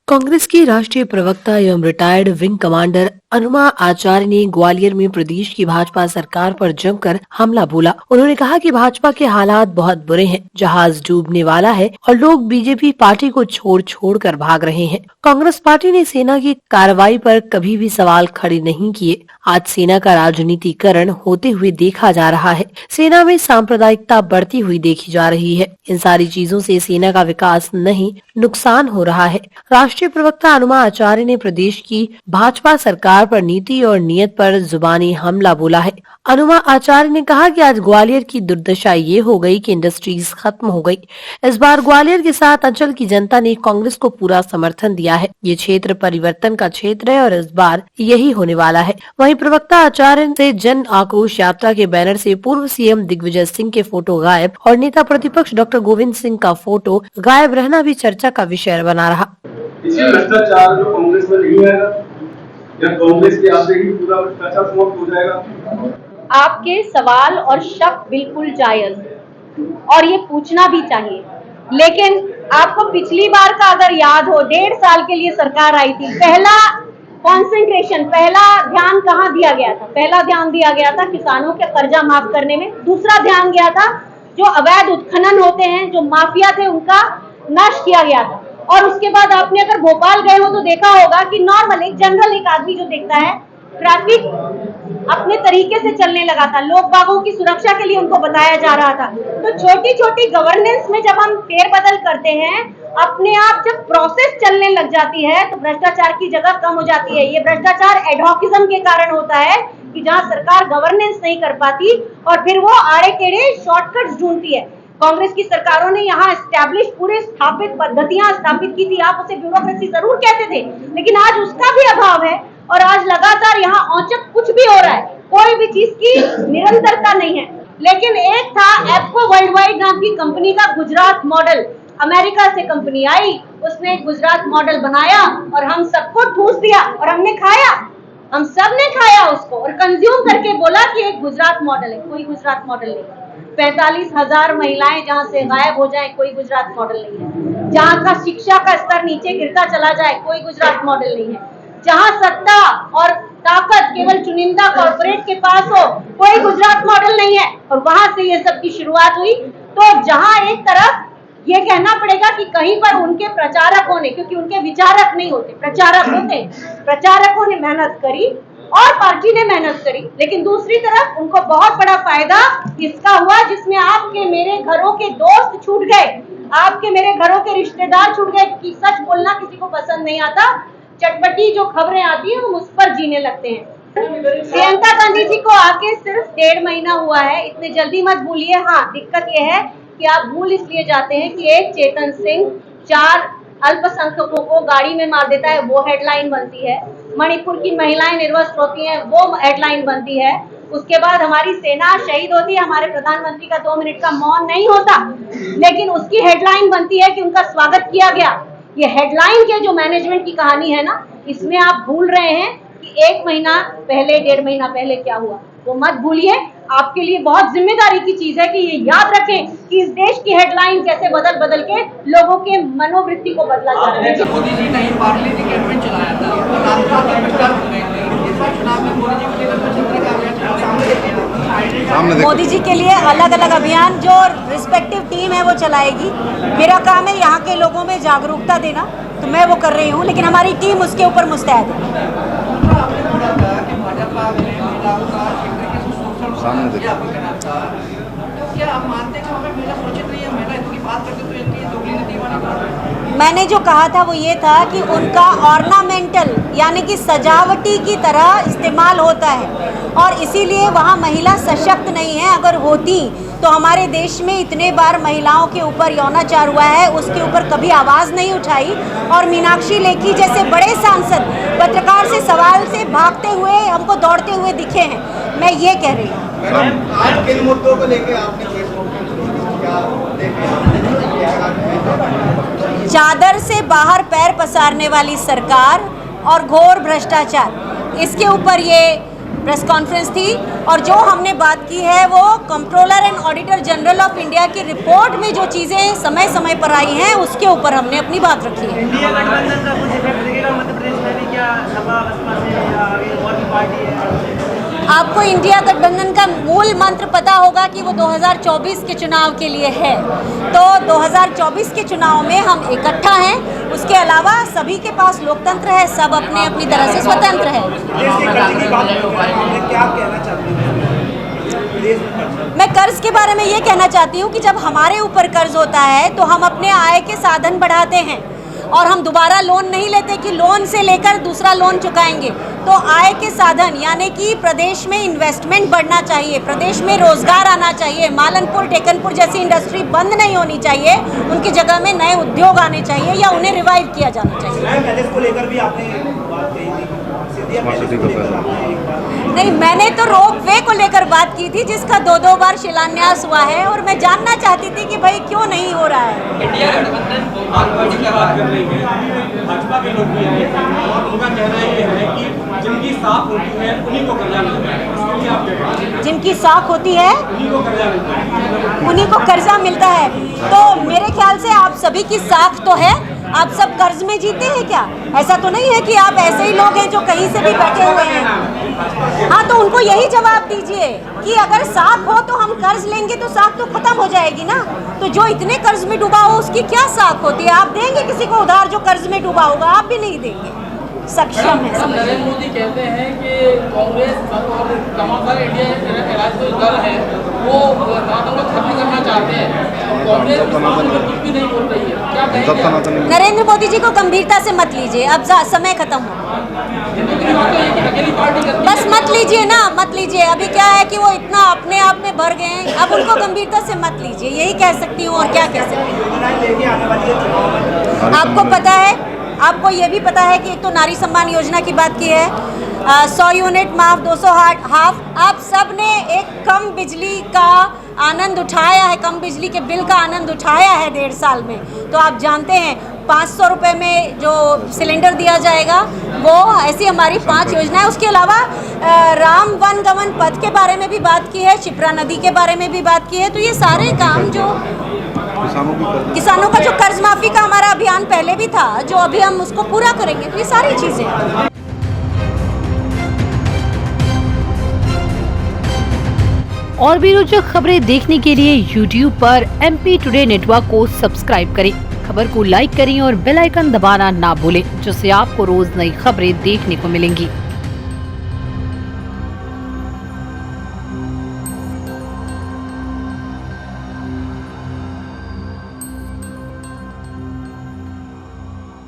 कांग्रेस की राष्ट्रीय प्रवक्ता एवं रिटायर्ड विंग कमांडर अनुमा आचार्य ने ग्वालियर में प्रदेश की भाजपा सरकार पर जमकर हमला बोला। उन्होंने कहा कि भाजपा के हालात बहुत बुरे हैं, जहाज डूबने वाला है और लोग बीजेपी पार्टी को छोड़ कर भाग रहे हैं। कांग्रेस पार्टी ने सेना की कार्रवाई पर कभी भी सवाल खड़े नहीं किए। आज सेना का राजनीतिकरण होते हुए देखा जा रहा है। सेना में सांप्रदायिकता बढ़ती हुई देखी जा रही है। इन सारी चीजों से सेना का विकास नहीं, नुकसान हो रहा है। राष्ट्रीय प्रवक्ता अनुमा आचार्य ने प्रदेश की भाजपा सरकार पर नीति और नियत पर जुबानी हमला बोला है। अनुमा आचार्य ने कहा कि आज ग्वालियर की दुर्दशा ये हो गई कि इंडस्ट्रीज खत्म हो गई। इस बार ग्वालियर के साथ अंचल की जनता ने कांग्रेस को पूरा समर्थन दिया है। ये क्षेत्र परिवर्तन का क्षेत्र है और इस बार यही होने वाला है। वहीं प्रवक्ता आचार्य से जन आक्रोश यात्रा के बैनर से पूर्व सीएम दिग्विजय सिंह के फोटो गायब और नेता प्रतिपक्ष डॉक्टर गोविंद सिंह का फोटो गायब रहना भी चर्चा का विषय बना रहा। इसी भ्रष्टाचार जो कांग्रेस में नहीं आएगा या कांग्रेस के आते ही पूरा भ्रष्टाचार समाप्त हो जाएगा। आपके सवाल और शक बिल्कुल जायज और ये पूछना भी चाहिए, लेकिन आपको पिछली बार का अगर याद हो, 1.5 साल के लिए सरकार आई थी। पहला कंसंट्रेशन, पहला ध्यान कहाँ दिया गया था? पहला ध्यान दिया गया था किसानों के कर्जा माफ करने में। दूसरा ध्यान गया था जो अवैध उत्खनन होते हैं, जो माफिया थे, उनका नाश किया गया था। और उसके बाद आपने अगर भोपाल गए हो तो देखा होगा कि नॉर्मल एक जनरल एक आदमी जो देखता है, ट्रैफिक अपने तरीके से चलने लगा था। लोग बागों की सुरक्षा के लिए उनको बताया जा रहा था। तो छोटी छोटी गवर्नेंस में जब हम फेरबदल करते हैं, अपने आप जब प्रोसेस चलने लग जाती है तो भ्रष्टाचार की जगह कम हो जाती है। ये भ्रष्टाचार एडहॉकिज्म के कारण होता है कि जहां सरकार गवर्नेंस नहीं कर पाती और फिर वो आड़े टेढ़े शॉर्टकट्स ढूंढती है। कांग्रेस की सरकारों ने यहाँ एस्टैब्लिश पूरे स्थापित पद्धतियां स्थापित की थी। आप उसे ब्यूरोक्रेसी जरूर कहते थे, लेकिन आज उसका भी अभाव है और आज लगातार यहाँ औचक कुछ भी हो रहा है। कोई भी चीज की निरंतरता नहीं है। लेकिन एक था एप्को वर्ल्ड वाइड नाम की कंपनी का गुजरात मॉडल। अमेरिका से कंपनी आई, उसने गुजरात मॉडल बनाया और हम सबको ठूस दिया और हमने खाया। हम सब ने खाया उसको और कंज्यूम करके बोला कि एक गुजरात मॉडल है। कोई गुजरात मॉडल नहीं। 45,000 महिलाएं जहां से गायब हो जाए, कोई गुजरात मॉडल नहीं है। जहां का शिक्षा का स्तर नीचे गिरता चला जाए, कोई गुजरात मॉडल नहीं है। जहां सत्ता और ताकत केवल चुनिंदा कॉर्पोरेट के पास हो, कोई गुजरात मॉडल नहीं है। और वहां से ये सब की शुरुआत हुई। तो जहां एक तरफ ये कहना पड़ेगा कि कहीं पर उनके प्रचारकों ने, क्योंकि उनके विचारक नहीं होते, प्रचारक होते, प्रचारकों ने मेहनत करी और पार्टी ने मेहनत करी, लेकिन दूसरी तरफ उनको बहुत बड़ा फायदा इसका हुआ जिसमें आपके मेरे घरों के दोस्त छूट गए, आपके मेरे घरों के रिश्तेदार छूट गए। कि सच बोलना किसी को पसंद नहीं आता, चटपटी जो खबरें आती है हम उस पर जीने लगते हैं। प्रियंका गांधी जी को आके सिर्फ 1.5 महीना हुआ है, इतने जल्दी मत भूलिए। हाँ, दिक्कत यह है कि आप भूल इसलिए जाते हैं कि एक चेतन सिंह 4 अल्पसंख्यकों को गाड़ी में मार देता है, वो हेडलाइन बनती है। मणिपुर की महिलाएं निर्वस्त्र होती हैं, वो हेडलाइन बनती है। उसके बाद हमारी सेना शहीद होती है, हमारे प्रधानमंत्री का 2 मिनट का मौन नहीं होता, लेकिन उसकी हेडलाइन बनती है कि उनका स्वागत किया गया। ये हेडलाइन के जो मैनेजमेंट की कहानी है ना, इसमें आप भूल रहे हैं कि 1 महीना पहले, 1.5 महीना पहले क्या हुआ, वो मत भूलिए। आपके लिए बहुत जिम्मेदारी की चीज है कि ये याद रखें कि इस देश की हेडलाइन कैसे बदल बदल के लोगों के मनोवृत्ति को बदला जा रहा है। मोदी जी ने पार्ले जी कैंपेन चलाया था और राजस्थान में प्रचार हो गए थे। इस बार चुनाव में मोदी जी को लेकर चंद्र का अभियान मोदी जी के लिए अलग अलग अभियान जो रिस्पेक्टिव टीम है वो चलाएगी। मेरा काम है यहाँ के लोगों में जागरूकता देना, तो मैं वो कर रही हूँ, लेकिन हमारी टीम उसके ऊपर मुस्तैद है। मैंने जो कहा था वो ये था कि उनका ऑर्नामेंटल यानी कि सजावटी की तरह इस्तेमाल होता है और इसीलिए वहाँ महिला सशक्त नहीं है। अगर होती तो हमारे देश में इतने बार महिलाओं के ऊपर यौनाचार हुआ है, उसके ऊपर कभी आवाज़ नहीं उठाई। और मीनाक्षी लेखी जैसे बड़े सांसद पत्रकार से सवाल से भागते हुए हमको दौड़ते हुए दिखे हैं। मैं ये कह रही हूँ। आज किन मुद्दों को लेके आपने चादर से बाहर पैर पसारने वाली सरकार और घोर भ्रष्टाचार, इसके ऊपर ये प्रेस कॉन्फ्रेंस थी। और जो हमने बात की है वो controller and auditor general of India की रिपोर्ट में जो चीज़ें समय समय पर आई हैं उसके ऊपर हमने अपनी बात रखी है। सपा बसपा से या आगे और भी पार्टी है? आपको इंडिया गठबंधन का मूल मंत्र पता होगा कि वो 2024 के चुनाव के लिए है। तो 2024 के चुनाव में हम इकट्ठा हैं। उसके अलावा सभी के पास लोकतंत्र है, सब अपने अपनी तरह से स्वतंत्र है। क्या कहना चाहते हैं? मैं कर्ज के बारे में ये कहना चाहती हूँ कि जब हमारे ऊपर कर्ज होता है तो हम अपने आय के साधन बढ़ाते हैं और हम दोबारा लोन नहीं लेते कि लोन से लेकर दूसरा लोन चुकाएंगे। तो आय के साधन यानी कि प्रदेश में इन्वेस्टमेंट बढ़ना चाहिए, प्रदेश में रोजगार आना चाहिए, मालनपुर टेकनपुर जैसी इंडस्ट्री बंद नहीं होनी चाहिए, उनकी जगह में नए उद्योग आने चाहिए या उन्हें रिवाइव किया जाना चाहिए। को लेकर भी आपने बात कही थी, नहीं, मैंने तो रोपवे को लेकर बात की थी जिसका 2-2 बार शिलान्यास हुआ है और मैं जानना चाहती थी कि भाई क्यों नहीं हो रहा है। इंडिया गठबंधन बात कर रही है, भाजपा के लोग भी आए हैं और उनका कहना ये है कि जिनकी साख होती है उन्हीं को कर्जा मिलता है। इसके लिए आप क्या कहते हैं? जिनकी साख होती है उन्हीं को कर्जा मिलता है, उन्हीं को कर्जा मिलता है। तो मेरे ख्याल से आप सभी की साख तो है, आप सब कर्ज में जीते हैं क्या? ऐसा तो नहीं है कि आप ऐसे ही लोग हैं जो कहीं से भी बैठे हुए हैं। हाँ, तो उनको यही जवाब दीजिए कि अगर साख हो तो हम कर्ज लेंगे तो साख तो खत्म हो जाएगी ना। तो जो इतने कर्ज में डूबा हो उसकी क्या साख होती है? आप देंगे किसी को उधार जो कर्ज में डूबा होगा? आप भी नहीं देंगे। सक्षम है। नरेंद्र मोदी कहते हैं कि कांग्रेस और तमाम इंडिया राज्य जो दल है वो सनातन को खत्म करना चाहते हैं। कांग्रेस कुछ भी नहीं बोल रही है, क्या कहेंगे? नरेंद्र मोदी जी को गंभीरता से मत लीजिए, अब समय खत्म हो। अकेली पार्टी बस मत लीजिए ना, मत लीजिए। अभी क्या है कि वो इतना अपने आप में भर गए हैं, अब उनको गंभीरता से मत लीजिए, यही कह सकती हूँ। और क्या कह सकती हूँ? आपको पता है, आपको ये भी पता है कि एक तो नारी सम्मान योजना की बात की है, 100 यूनिट माफ, 200 हाफ। आप सब ने एक कम बिजली का आनंद उठाया है, कम बिजली के बिल का आनंद उठाया है 1.5 साल में। तो आप जानते हैं 500 रुपये में जो सिलेंडर दिया जाएगा, वो ऐसी हमारी 5 योजनाएं। उसके अलावा राम वन गमन पथ के बारे में भी बात की है, शिप्रा नदी के बारे में भी बात की है। तो ये सारे काम जो किसानों का जो कर्ज माफी का हमारा अभियान पहले भी था, जो अभी हम उसको पूरा करेंगे, तो ये सारी चीजें हैं। और भी रोचक खबरें देखने के लिए YouTube पर MP टुडे नेटवर्क को सब्सक्राइब करें, खबर को लाइक करें और बेल आइकन दबाना ना भूलें, जिससे आपको रोज नई खबरें देखने को मिलेंगी।